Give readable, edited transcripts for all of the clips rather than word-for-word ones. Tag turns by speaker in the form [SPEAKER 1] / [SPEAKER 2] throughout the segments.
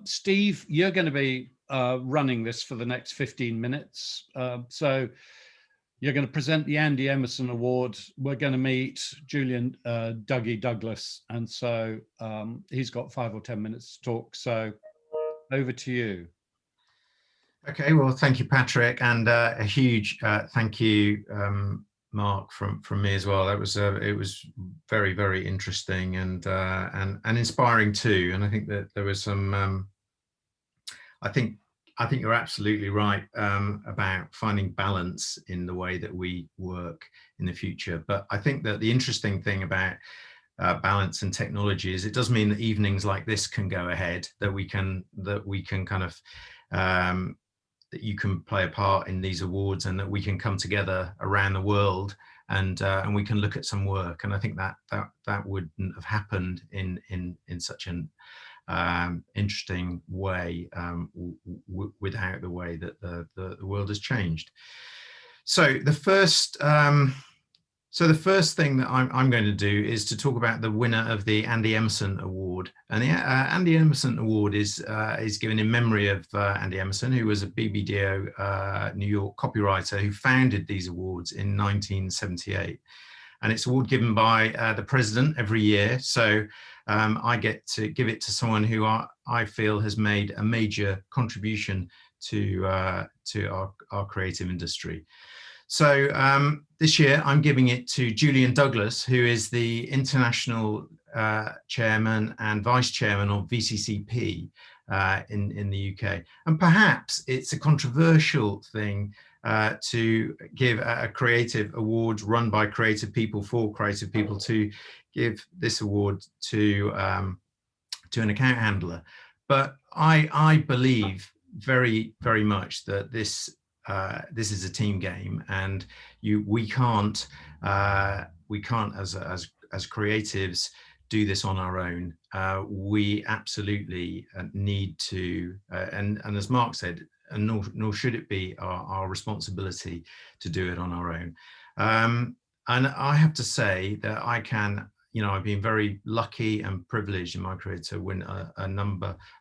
[SPEAKER 1] Steve, you're going to be running this for the next 15 minutes. So you're going to present the Andi Emerson Award. We're going to meet Julian Dougie Douglas. And so he's got 5 or 10 minutes to talk. So over to you.
[SPEAKER 2] Okay, well, thank you, Patrick, and a huge thank you, Mark, from me as well. That was it was very, very interesting and inspiring too. And I think that there was some. I think you're absolutely right about finding balance in the way that we work in the future. But I think that the interesting thing about balance and technology is it does mean that evenings like this can go ahead, that we can kind of that you can play a part in these awards, and that we can come together around the world and we can look at some work. And I think that wouldn't have happened in such an interesting way without the way that the world has changed. So the first thing that I'm going to do is to talk about the winner of the Andi Emerson Award. And the Andi Emerson Award is given in memory of Andi Emerson, who was a BBDO New York copywriter who founded these awards in 1978. And it's an award given by the president every year. So I get to give it to someone who I feel has made a major contribution to our creative industry. So this year I'm giving it to Julian Douglas, who is the international chairman and vice chairman of VCCP in the UK. And perhaps it's a controversial thing to give a creative award run by creative people for creative people to give this award to an account handler. But I believe very, very much that this is a team game, and we can't as creatives do this on our own. We absolutely need to, and as Mark said, and nor should it be our responsibility to do it on our own. And I have to say that I've been very lucky and privileged in my career to win a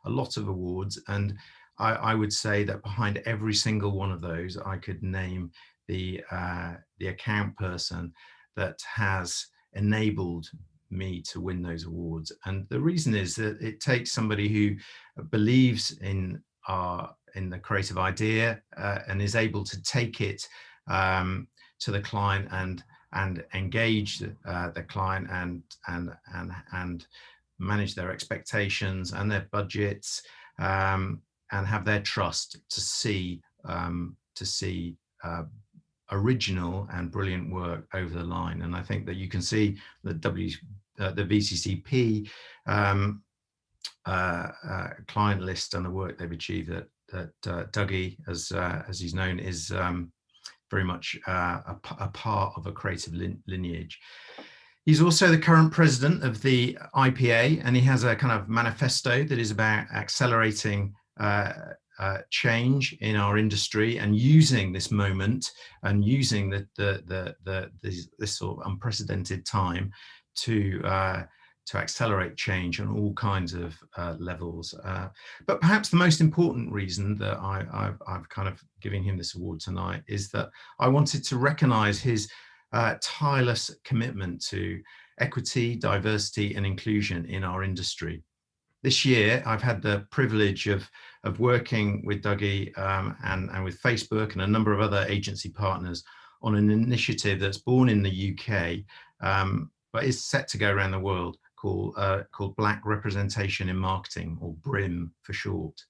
[SPEAKER 2] lot of awards, and I would say that behind every single one of those, I could name the account person that has enabled me to win those awards. And the reason is that it takes somebody who believes in the creative idea and is able to take it to the client and engage the client and manage their expectations and their budgets. And have their trust to see original and brilliant work over the line. And I think that you can see the VCCP client list and the work they've achieved. That Dougie, as he's known, is very much a part of a creative lineage. He's also the current president of the IPA, and he has a kind of manifesto that is about accelerating change in our industry and using this moment and using this sort of unprecedented time to accelerate change on all kinds of levels. But perhaps the most important reason that I've kind of given him this award tonight is that I wanted to recognize his tireless commitment to equity, diversity, and inclusion in our industry. This year, I've had the privilege of working with Dougie and with Facebook and a number of other agency partners on an initiative that's born in the UK, but is set to go around the world, called Black Representation in Marketing, or BRiM for short.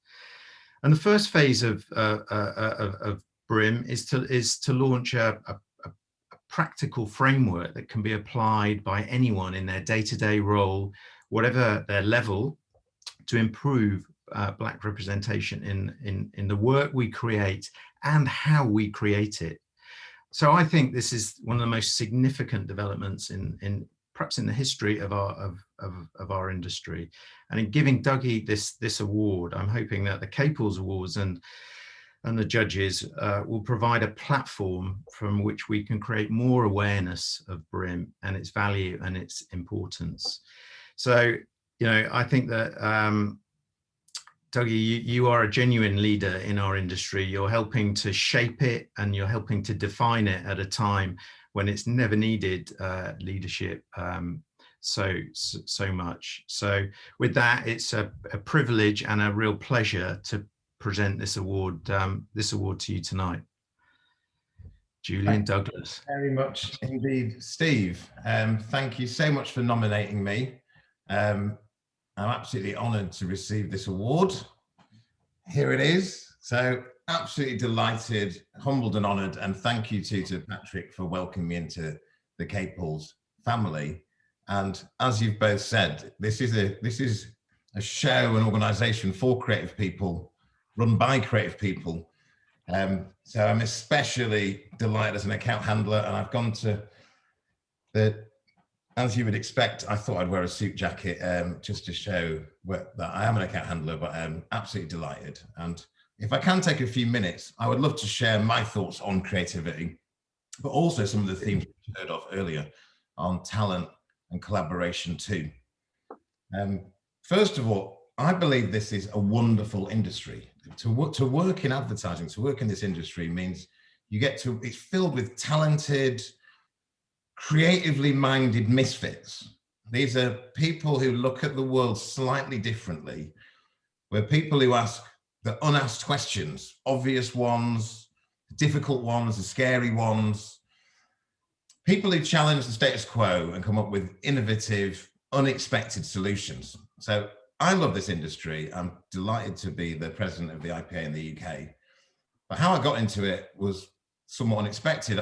[SPEAKER 2] And the first phase of BRiM is to launch a practical framework that can be applied by anyone in their day-to-day role, whatever their level, to improve Black representation in the work we create and how we create it. So I think this is one of the most significant developments perhaps in the history of our industry. And in giving Dougie this award, I'm hoping that the Caples Awards and the judges will provide a platform from which we can create more awareness of BRiM and its value and its importance. So, I think that Dougie, you are a genuine leader in our industry. You're helping to shape it, and you're helping to define it at a time when it's never needed leadership so much. So with that, it's a privilege and a real pleasure to present this award to you tonight. Julian Douglas.
[SPEAKER 3] Very much indeed, Steve. Thank you so much for nominating me. I'm absolutely honoured to receive this award. Here it is. So absolutely delighted, humbled and honoured, and thank you to Patrick for welcoming me into the Caples family. And as you've both said, this is a show, an organisation for creative people, run by creative people. So I'm especially delighted as an account handler, and I've gone to as you would expect, I thought I'd wear a suit jacket just to show that I am an account handler, but I'm absolutely delighted. And if I can take a few minutes, I would love to share my thoughts on creativity, but also some of the themes we heard of earlier on talent and collaboration too. First of all, I believe this is a wonderful industry. To work in advertising, to work in this industry means it's filled with talented, creatively minded misfits. These are people who look at the world slightly differently. We're people who ask the unasked questions, obvious ones, difficult ones, the scary ones. People who challenge the status quo and come up with innovative, unexpected solutions. So I love this industry. I'm delighted to be the president of the IPA in the UK. But how I got into it was somewhat unexpected.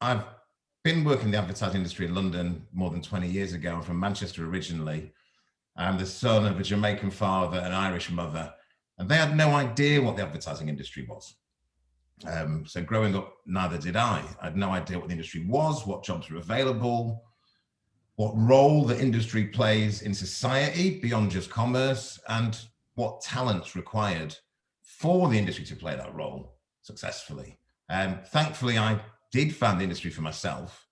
[SPEAKER 3] I've been working in the advertising industry in London more than 20 years ago. I'm from Manchester originally. I'm the son of a Jamaican father and Irish mother, and they had no idea what the advertising industry was. So growing up, neither did I. I had no idea what the industry was, what jobs were available, what role the industry plays in society beyond just commerce, and what talent's required for the industry to play that role successfully. Thankfully, I did find the industry for myself,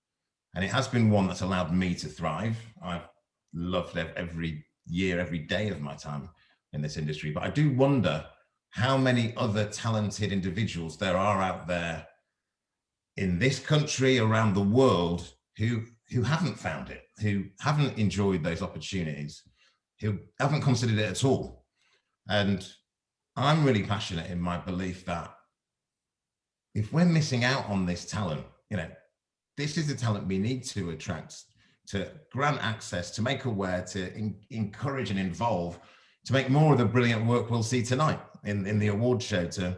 [SPEAKER 3] and it has been one that's allowed me to thrive. I've loved every year, every day of my time in this industry, but I do wonder how many other talented individuals there are out there in this country, around the world, who haven't found it, who haven't enjoyed those opportunities, who haven't considered it at all. And I'm really passionate in my belief that if we're missing out on this talent, this is the talent we need to attract, to grant access, to make aware, to encourage and involve, to make more of the brilliant work we'll see tonight in the award show, to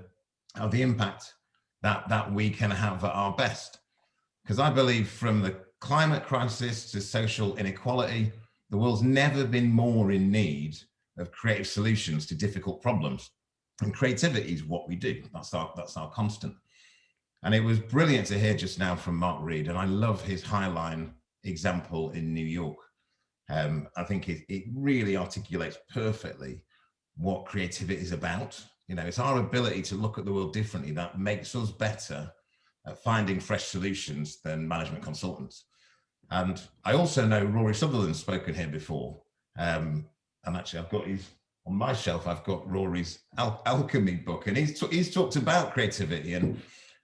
[SPEAKER 3] have the impact that we can have at our best. Because I believe from the climate crisis to social inequality, the world's never been more in need of creative solutions to difficult problems. And creativity is what we do. That's our constant. And it was brilliant to hear just now from Mark Reed, and I love his Highline example in New York. I think it really articulates perfectly what creativity is about. It's our ability to look at the world differently that makes us better at finding fresh solutions than management consultants. And I also know Rory Sutherland's spoken here before. And actually I've got on my shelf, I've got Rory's Alchemy book, and he's talked about creativity and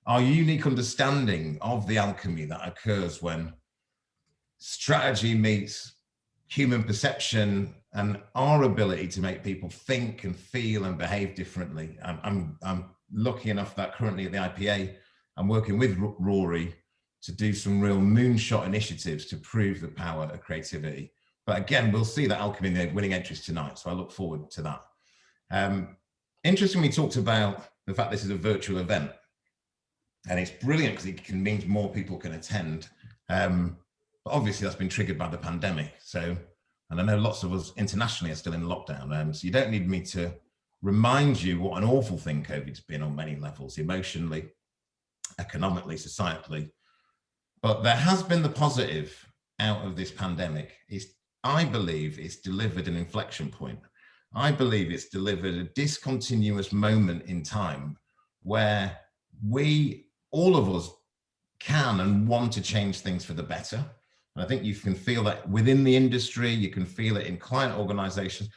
[SPEAKER 3] our unique understanding of the alchemy that occurs when strategy meets human perception and our ability to make people think and feel and behave differently. I'm lucky enough that currently at the IPA, I'm working with Rory to do some real moonshot initiatives to prove the power of creativity. But again, we'll see that alchemy in the winning entries tonight, so I look forward to that. Interestingly, we talked about the fact this is a virtual event, and it's brilliant because it means more people can attend. But obviously that's been triggered by the pandemic. And I know lots of us internationally are still in lockdown. So you don't need me to remind you what an awful thing COVID's been on many levels, emotionally, economically, societally. But there has been the positive out of this pandemic. I believe it's delivered an inflection point. I believe it's delivered a discontinuous moment in time where all of us can and want to change things for the better. And I think you can feel that within the industry, you can feel it in client organizations,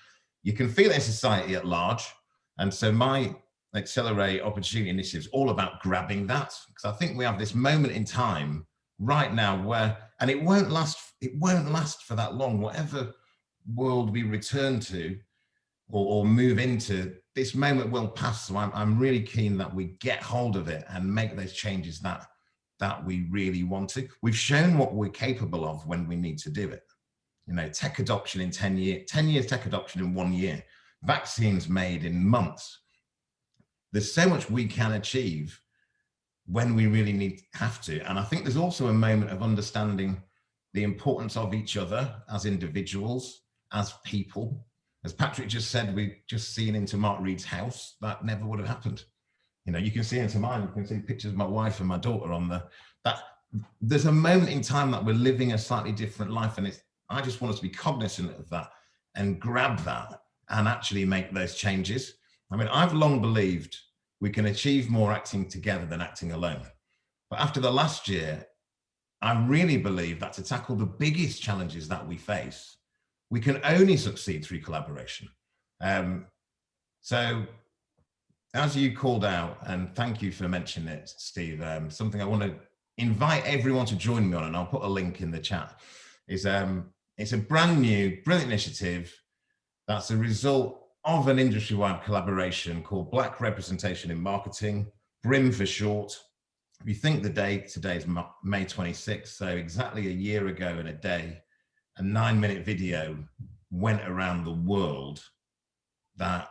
[SPEAKER 3] You can feel it in society at large. And so my Accelerate Opportunity Initiative is all about grabbing that, because I think we have this moment in time right now where, and it won't last for that long, whatever world we return to or move into, this moment will pass. So I'm really keen that we get hold of it and make those changes that we really want to. We've shown what we're capable of when we need to do it. You know, tech adoption in 10 years tech adoption in 1 year, vaccines made in months. There's so much we can achieve when we really have to. And I think there's also a moment of understanding the importance of each other as individuals, as people. As Patrick just said, we've just seen into Mark Reed's house. That never would have happened. You know, you can see into mine, you can see pictures of my wife and my daughter on that. There's a moment in time that we're living a slightly different life. And I just want us to be cognizant of that and grab that and actually make those changes. I mean, I've long believed we can achieve more acting together than acting alone. But after the last year, I really believe that to tackle the biggest challenges that we face, we can only succeed through collaboration. So as you called out, and thank you for mentioning it, Steve, something I want to invite everyone to join me on, and I'll put a link in the chat, is it's a brand new, brilliant initiative that's a result of an industry-wide collaboration called Black Representation in Marketing, BRiM for short. If you think the date, today is May 26th, so exactly a year ago in a day, a 9-minute video went around the world that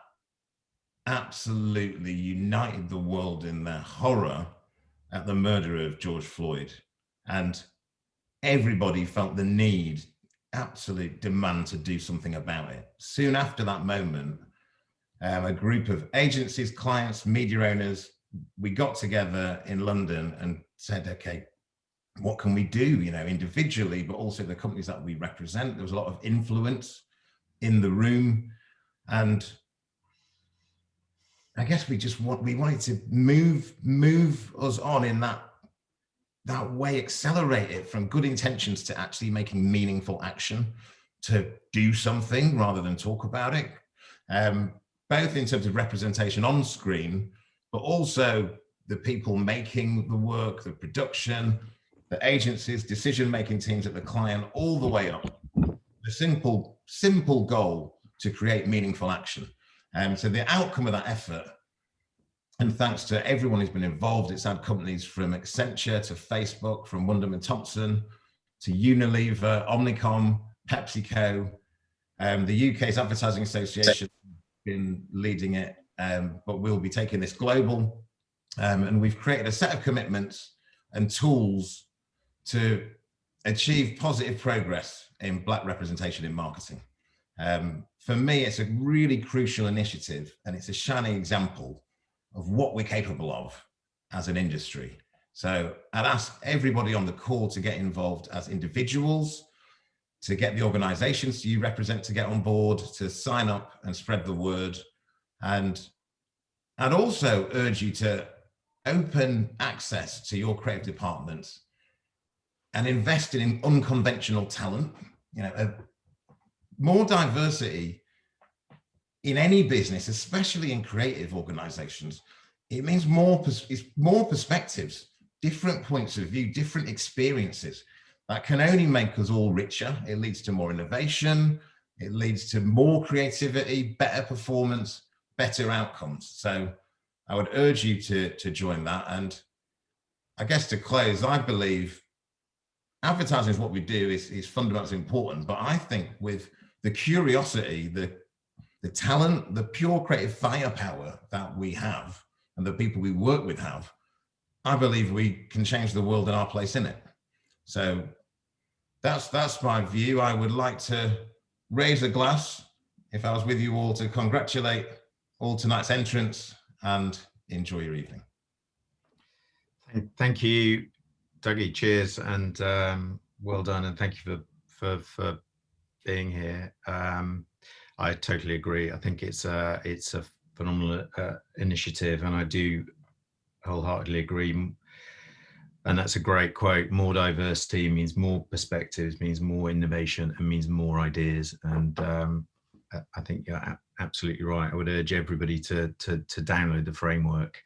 [SPEAKER 3] absolutely united the world in their horror at the murder of George Floyd. And everybody felt the need, absolute demand to do something about it. Soon after that moment, a group of agencies, clients, media owners, we got together in London and said, okay, what can we do, you know, individually, but also the companies that we represent. There was a lot of influence in the room. And I guess we wanted to move us on in that way, accelerate it from good intentions to actually making meaningful action, to do something rather than talk about it, both in terms of representation on screen, but also the people making the work, the production, the agencies, decision-making teams at the client, all the way up. The simple goal to create meaningful action. So the outcome of that effort, and thanks to everyone who's been involved, it's had companies from Accenture to Facebook, from Wunderman Thompson to Unilever, Omnicom, PepsiCo, the UK's Advertising Association been leading it, but we'll be taking this global. And we've created a set of commitments and tools to achieve positive progress in Black representation in marketing. For me, it's a really crucial initiative, and it's a shining example of what we're capable of as an industry. So I'd ask everybody on the call to get involved as individuals, to get the organizations you represent to get on board, to sign up and spread the word. And I'd also urge you to open access to your creative departments and invest in unconventional talent. You know, more diversity in any business, especially in creative organizations, it means more perspectives, different points of view, different experiences that can only make us all richer. It leads to more innovation. It leads to more creativity, better performance, better outcomes. So I would urge you to join that. And I guess to close, I believe advertising is what we do is fundamentally important, but I think with the curiosity, the talent, the pure creative firepower that we have and the people we work with have, I believe we can change the world and our place in it. So that's my view. I would like to raise a glass, if I was with you all, to congratulate all tonight's entrants and enjoy your evening.
[SPEAKER 2] Thank you, Dougie. Cheers, and well done, and thank you for being here. I totally agree. I think it's a phenomenal initiative, and I do wholeheartedly agree. And that's a great quote. More diversity means more perspectives, means more innovation, and means more ideas. And I think you're absolutely right. I would urge everybody to download the framework.